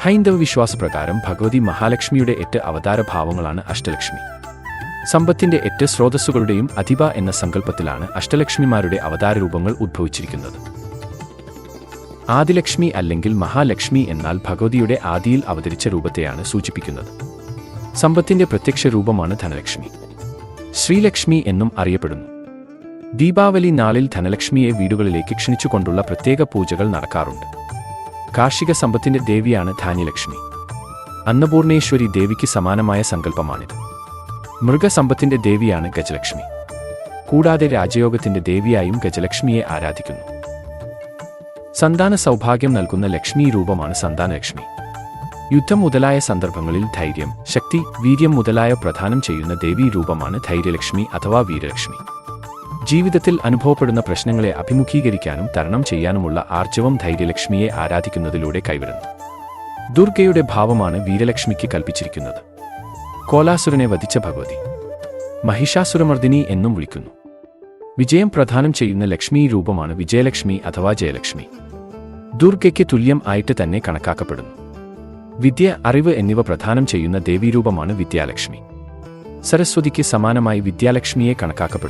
ഹൈന്ദവ വിശ്വാസപ്രകാരം ഭഗവതി മഹാലക്ഷ്മിയുടെ 8 അവതാരഭാവങ്ങളാണ് അഷ്ടലക്ഷ്മി. സമ്പത്തിന്റെ 8 സ്രോതസ്സുകളുടെയും അധിപ എന്ന സങ്കല്പത്തിലാണ് അഷ്ടലക്ഷ്മിമാരുടെ അവതാരരൂപങ്ങൾ ഉദ്ഭവിച്ചിരിക്കുന്നത്. ആദിലക്ഷ്മി അല്ലെങ്കിൽ മഹാലക്ഷ്മി എന്നാൽ ഭഗവതിയുടെ ആദിയിൽ അവതരിച്ച രൂപത്തെയാണ് സൂചിപ്പിക്കുന്നത്. സമ്പത്തിന്റെ പ്രത്യക്ഷ രൂപമാണ് ധനലക്ഷ്മി. ശ്രീലക്ഷ്മി എന്നും അറിയപ്പെടുന്നു. ദീപാവലി നാളിൽ ധനലക്ഷ്മിയെ വീടുകളിലേക്ക് ക്ഷണിച്ചുകൊണ്ടുള്ള പ്രത്യേക പൂജകൾ നടക്കാറുണ്ട്. കാർഷിക സമ്പത്തിന്റെ ദേവിയാണ് ധാന്യലക്ഷ്മി. അന്നപൂർണേശ്വരി ദേവിക്ക് സമാനമായ സങ്കല്പമാണിത്. മൃഗസമ്പത്തിന്റെ ദേവിയാണ് ഗജലക്ഷ്മി. കൂടാതെ രാജയോഗത്തിന്റെ ദേവിയായും ഗജലക്ഷ്മിയെ ആരാധിക്കുന്നു. സന്താന സൗഭാഗ്യം നൽകുന്ന ലക്ഷ്മി രൂപമാണ് സന്താനലക്ഷ്മി. യുദ്ധം മുതലായ സന്ദർഭങ്ങളിൽ ധൈര്യം, ശക്തി, വീര്യം മുതലായ പ്രദാനം ചെയ്യുന്ന ദേവീ രൂപമാണ് ധൈര്യലക്ഷ്മി അഥവാ വീരലക്ഷ്മി. ജീവിതത്തിൽ അനുഭവപ്പെടുന്ന പ്രശ്നങ്ങളെ അഭിമുഖീകരിക്കാനും തരണം ചെയ്യാനുമുള്ള ആർജവം ധൈര്യലക്ഷ്മിയെ ആരാധിക്കുന്നതിലൂടെ കൈവരുന്നു. ദുർഗയുടെ ഭാവമാണ് വീരലക്ഷ്മിക്ക് കൽപ്പിച്ചിരിക്കുന്നത്. കോലാസുരനെ വധിച്ച ഭഗവതി മഹിഷാസുരമർദിനി എന്നും വിളിക്കുന്നു. വിജയം പ്രദാനം ചെയ്യുന്ന ലക്ഷ്മി രൂപമാണ് വിജയലക്ഷ്മി അഥവാ ജയലക്ഷ്മി. ദുർഗയ്ക്ക് തുല്യം ആയിട്ട് തന്നെ കണക്കാക്കപ്പെടുന്നു. വിദ്യ, അറിവ് എന്നിവ പ്രദാനം ചെയ്യുന്ന ദേവീരൂപമാണ് വിദ്യാലക്ഷ്മി. സരസ്വതിക്ക് സമാനമായി വിദ്യാലക്ഷ്മിയെ കണക്കാക്കപ്പെടുന്നു.